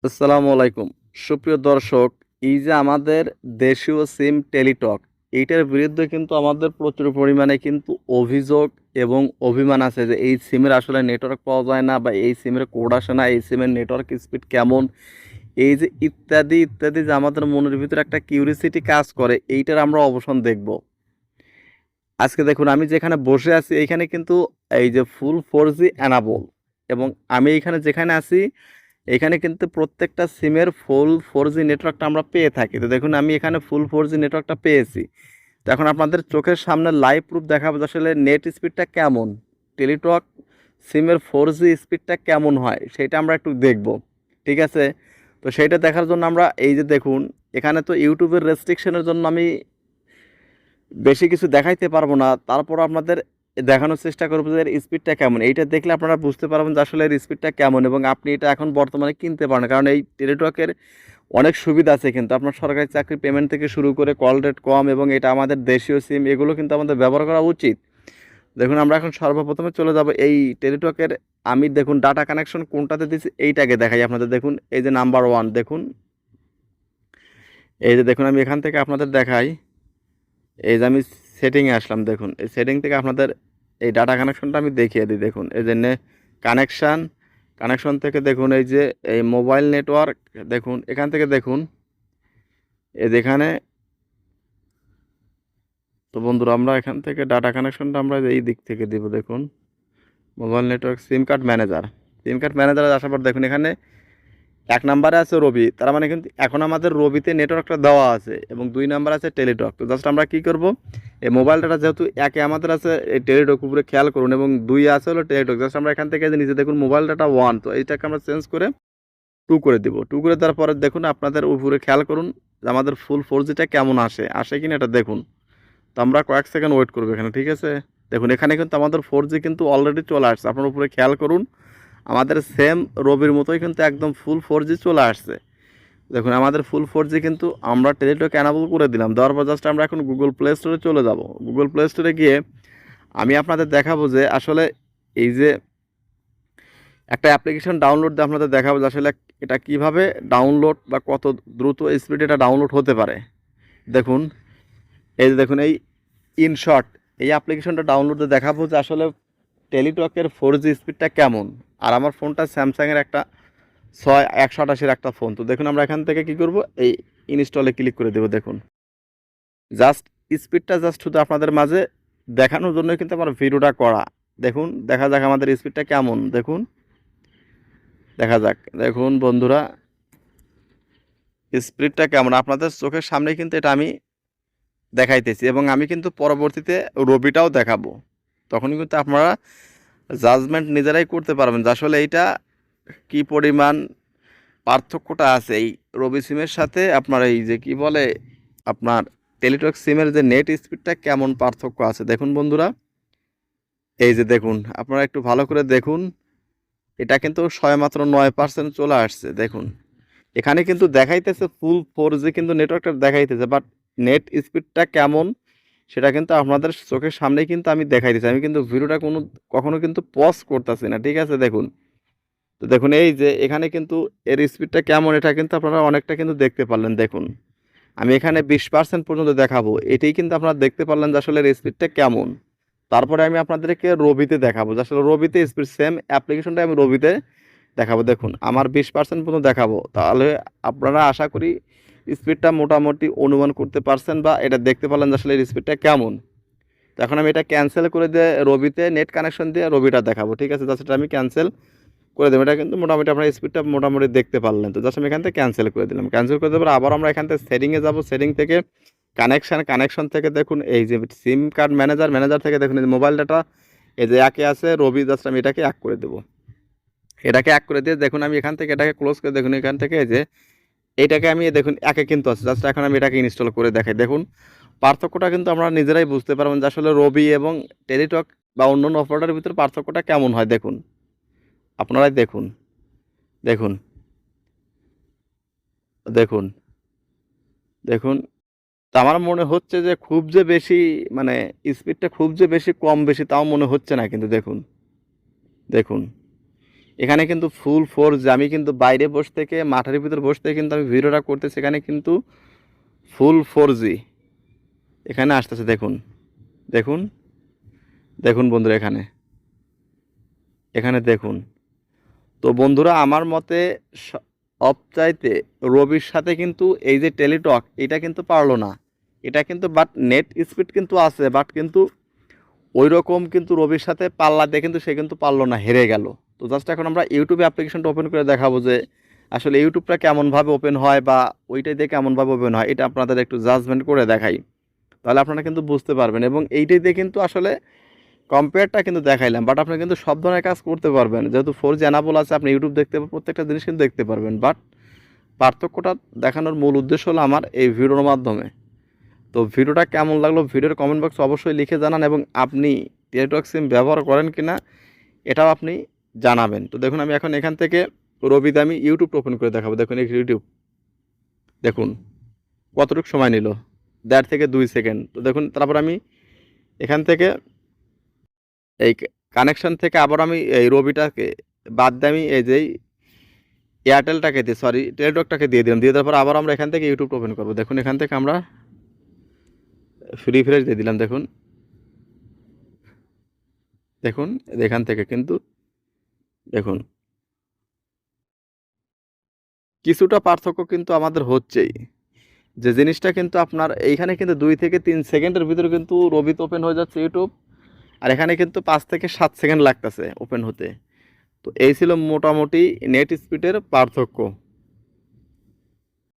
আসসালামু আলাইকুম। সুপ্রিয় দর্শক, এই যে আমাদের দেশীয় সিম টেলিটক, এইটার বিরুদ্ধে কিন্তু আমাদের প্রচুর পরিমাণে কিন্তু অভিযোগ এবং অভিমান আছে যে এই সিমের আসলে নেটওয়ার্ক পাওয়া যায় না, বা এই সিমের কোড আসে না, এই সিমের নেটওয়ার্ক স্পিড কেমন, এই যে ইত্যাদি ইত্যাদি, যে আমাদের মনের ভিতরে একটা কিউরিসিটি কাজ করে, এইটার আমরা অবসান দেখব। আজকে দেখুন, আমি যেখানে বসে আছি এইখানে কিন্তু এই যে ফুল 4G অ্যানাবল, এবং আমি এইখানে যেখানে আছি এখানে কিন্তু প্রত্যেকটা সিমের ফুল 4G নেটওয়ার্কটা আমরা পেয়ে থাকি। তো দেখুন, আমি এখানে ফুল 4G নেটওয়ার্কটা পেয়েছি। তো এখন আপনাদের চোখের সামনে লাইভ প্রুফ দেখাবো যে আসলে নেট স্পিডটা কেমন, টেলিটক সিমের 4G স্পিডটা কেমন হয় সেটা আমরা একটু দেখব। ঠিক আছে? তো সেইটা দেখার জন্য আমরা এই যে দেখুন, এখানে তো ইউটিউবের রেস্ট্রিকশনের জন্য আমি বেশি কিছু দেখাইতে পারবো না, তারপর আপনাদের দেখানোর চেষ্টা করবো যে এর স্পিডটা কেমন। এইটা দেখলে আপনারা বুঝতে পারবেন যে আসলে এর স্পিডটা কেমন, এবং আপনি এটা এখন বর্তমানে কিনতে পারেন, কারণ এই টেলিটকের অনেক সুবিধা আছে। কিন্তু আপনার সরকারি চাকরি পেমেন্ট থেকে শুরু করে কল রেট কম, এবং এটা আমাদের দেশীয় সিম, এগুলো কিন্তু আমাদের ব্যবহার করা উচিত। দেখুন, আমরা এখন সর্বপ্রথমে চলে যাব এই টেলিটকের। আমি দেখুন ডাটা কানেকশন কোনটাতে দিচ্ছি এইটাকে দেখাই আপনাদের। দেখুন, এই যে নাম্বার 1 দেখুন, এই যে দেখুন, আমি এখান থেকে আপনাদের দেখাই। এই যে আমি সেটিংয়ে আসলাম, দেখুন এই সেটিং থেকে আপনাদের এই ডাটা কানেকশনটা আমি দেখিয়ে দিই। দেখুন এই যে কানেকশান, কানেকশন থেকে দেখুন এই যে এই মোবাইল নেটওয়ার্ক, দেখুন এখান থেকে দেখুন এই যেখানে। তো বন্ধুরা, আমরা এখান থেকে ডাটা কানেকশনটা আমরা এই দিক থেকে দিব। দেখুন mobile network SIM card manager, SIM card ম্যানেজারে আসার পর দেখুন এখানে 1 নম্বরে আছে রবি। তার মানে কিন্তু এখন আমাদের রবিতে নেটওয়ার্কটা দেওয়া আছে, এবং 2 নম্বর আছে টেলিটক। তো জাস্ট আমরা কী করব, এই মোবাইল ডাটা যেহেতু একে আমাদের আছে এই টেলিটক, উপরে খেয়াল করুন, এবং 2 আছে হলো টেলিটক। জাস্ট আমরা এখান থেকে যে নিচে দেখুন মোবাইল ডাটা 1, তো এইটাকে আমরা চেঞ্জ করে 2 করে দিব। 2 করে দেওয়ার পরে দেখুন আপনাদের উপরে খেয়াল করুন যে আমাদের ফুল 4Gটা কেমন আসে কিনা এটা দেখুন। তো আমরা কয়েক সেকেন্ড ওয়েট করবো এখানে। ঠিক আছে? দেখুন এখানে কিন্তু আমাদের 4G কিন্তু অলরেডি চলে আসছে। আপনার উপরে খেয়াল করুন, আমাদের সেম রবির মতোই কিন্তু একদম ফুল 4G চলে আসছে। দেখুন আমাদের ফুল 4G কিন্তু আমরা টেলিটক অ্যানাবল করে দিলাম। দেওয়ার পর জাস্ট আমরা এখন গুগল প্লে স্টোরে চলে যাব। গুগল প্লে স্টোরে গিয়ে আমি আপনাদের দেখাবো যে আসলে এই যে একটা অ্যাপ্লিকেশন ডাউনলোড দিয়ে আপনাদের দেখাবো যে আসলে এটা কিভাবে ডাউনলোড, বা কত দ্রুত স্পিডে এটা ডাউনলোড হতে পারে। দেখুন এই যে দেখুন, এই ইনশর্ট এই অ্যাপ্লিকেশনটা ডাউনলোড দিয়ে দেখাবো যে আসলে টেলিটকের 4G স্পিডটা কেমন। আর আমার ফোনটা স্যামসাংয়ের একটা 128-এর একটা ফোন। তো দেখুন আমরা এখান থেকে কি করব, এই ইনস্টলে ক্লিক করে দেব। দেখুন জাস্ট স্পিডটা জাস্ট শুধু আপনাদের মাঝে দেখানোর জন্য কিন্তু আমার ভিডিওটা করা। দেখুন দেখা যাক আমাদের স্পিডটা কেমন। দেখুন দেখা যাক। দেখুন বন্ধুরা, স্পিডটা কেমন আপনাদের চোখের সামনে কিন্তু এটা আমি দেখাইতেছি, এবং আমি কিন্তু পরবর্তীতে রবিটাও দেখাবো। তখন কিন্তু আপনারা জাজমেন্ট নিজেরাই করতে পারবেন যে আসলে এইটা কি পরিমাণ পার্থক্যটা আছে এই রবি সিমের সাথে আপনার এই যে কি বলে আপনার টেলিটক সিমের যে নেট স্পিডটা কেমন পার্থক্য আছে। দেখুন বন্ধুরা, এই যে দেখুন আপনারা একটু ভালো করে দেখুন, এটা কিন্তু মাত্র 9% চলে আসছে। দেখুন এখানে কিন্তু দেখাইতেছে ফুল 4G কিন্তু নেটওয়ার্কটা দেখাইতেছে, বাট নেট স্পিডটা কেমন সেটা কিন্তু আপনাদের চোখের সামনেই কিন্তু আমি দেখাইতেছি। আমি কিন্তু ভিডিওটা কখনো কিন্তু পজ করতেছি না। ঠিক আছে? দেখুন, তো দেখুন এই যে এখানে কিন্তু এর স্পিডটা কেমন এটা কিন্তু আপনারা অনেকটা কিন্তু দেখতে পারলেন। দেখুন আমি এখানে 20% পর্যন্ত দেখাবো, এটাই কিন্তু আপনারা দেখতে পারলেন যে আসলে এর স্পিডটা কেমন। তারপরে আমি আপনাদেরকে রবিতে দেখাবো যে আসলে রবিতে স্পিড, সেম অ্যাপ্লিকেশনটা আমি রবিতে দেখাবো। দেখুন আমার 20% পর্যন্ত দেখাবো, তাহলে আপনারা আশা করি স্পিডটা মোটামুটি অনুমান করতে পারছেন, বা এটা দেখতে পারলেন যে আসলে এর স্পিডটা কেমন। তো এখন আমি এটা ক্যান্সেল করে দিয়ে রবিতে নেট কানেকশন দিয়ে রবিটা দেখাবো। ঠিক আছে? জাস্ট এটা আমি ক্যান্সেল করে দেবো। এটা কিন্তু মোটামুটি আপনার স্পিডটা মোটামুটি দেখতে পারলেন। তো জাস্ট আমি এখান থেকে ক্যান্সেল করে দিলাম। ক্যান্সেল করে দেওয়ার আবার আমরা এখান থেকে সেটিংয়ে যাব। সেটিং থেকে কানেকশন থেকে দেখুন এই যে সিম কার্ড ম্যানেজার, ম্যানেজার থেকে দেখুন এই যে মোবাইল ডাটা, এই যে একে আছে রবি, জাস্ট আমি এটাকে এক করে দেবো। এটাকে এক করে দিয়ে দেখুন আমি এখান থেকে এটাকে ক্লোজ করে দেখুন এখান থেকে এই যে এইটাকে আমি দেখুন একে কিন্তু আছে। জাস্ট এখন আমি এটাকে ইনস্টল করে দেখাই। দেখুন পার্থক্যটা কিন্তু আমরা নিজেরাই বুঝতে পারবেন যে আসলে রবি এবং টেলিটক বা অন্যান্য অপারেটরের ভিতরে পার্থক্যটা কেমন হয়। দেখুন আপনারাই দেখুন, দেখুন, দেখুন, দেখুন। তা আমার মনে হচ্ছে যে খুব যে বেশি, মানে স্পিডটা খুব যে বেশি কম বেশি তাও মনে হচ্ছে না, কিন্তু দেখুন, দেখুন এখানে কিন্তু ফুল ফোর্স, আমি কিন্তু বাইরে বসে থেকে মাঠের ভিতর বসে থেকে কিন্তু আমি ভিডিওটা করতেছি, এখানে কিন্তু ফুল 4G এখানে আসতেছে। দেখুন দেখুন দেখুন বন্ধুরা, এখানে এখানে দেখুন। তো বন্ধুরা আমার মতে সবচাইতে রবির সাথে কিন্তু এই যে টেলিটক এটা কিন্তু পারলো না, এটা কিন্তু বাট নেট স্পিড কিন্তু আছে, বাট কিন্তু ওই রকম কিন্তু রবির সাথে পাল্লা দিয়ে কিন্তু সে কিন্তু পারলো না, হেরে গেল। তো জাস্ট এখন আমরা ইউটিউবে অ্যাপ্লিকেশনটা ওপেন করে দেখাবো যে আসলে ইউটিউবটা কেমনভাবে ওপেন হয় বা ওইটাই দিয়ে কেমনভাবে ওপেন হয়, এটা আপনাদের একটু জাজমেন্ট করে দেখাই, তাহলে আপনারা কিন্তু বুঝতে পারবেন। এবং এইটাই দিয়ে কিন্তু আসলে কম্পেয়ারটা কিন্তু দেখাইলাম, বাট আপনি কিন্তু সব ধরনের কাজ করতে পারবেন, যেহেতু 4G অ্যানাবল আছে, আপনি ইউটিউব দেখতে প্রত্যেকটা জিনিস কিন্তু দেখতে পারবেন। বাট পার্থক্যটা দেখানোর মূল উদ্দেশ্য হলো আমার এই ভিডিওর মাধ্যমে। তো ভিডিওটা কেমন লাগলো ভিডিওর কমেন্ট বক্সে অবশ্যই লিখে জানান, এবং আপনি টেলিটক সিম ব্যবহার করেন কিনা এটাও আপনি জানাবেন। তো দেখুন আমি এখন এখান থেকে রবিতে আমি ইউটিউব ওপেন করে দেখাবো। দেখুন এই ইউটিউব দেখুন কতটুকু সময় নিল, 1.5 থেকে 2 সেকেন্ড। তো দেখুন তারপর আমি এখান থেকে এই কানেকশন থেকে আবার আমি এই রবিটাকে বাদ দিয়ে আমি এই যে এয়ারটেলটাকে দিয়ে, সরি টেলিটকটাকে দিয়ে দিলাম, দিয়ে দেওয়ার পর আবার আমরা এখান থেকে ইউটিউব ওপেন করবো। দেখুন এখান থেকে আমরা রিফ্রেশ দিয়ে দিলাম। দেখুন দেখুন এখান থেকে কিন্তু দেখুন কিছুটা পার্থক্য কিন্তু আমাদের হচ্ছেই, যে জিনিসটা কিন্তু আপনার এইখানে কিন্তু 2 থেকে 3 সেকেন্ডের ভিতরে কিন্তু রবিতে ওপেন হয়ে যাচ্ছে ইউটিউব, আর এখানে কিন্তু 5 থেকে 7 সেকেন্ড লাগতেছে ওপেন হতে। তো এই ছিল মোটামুটি নেট স্পিডের পার্থক্য।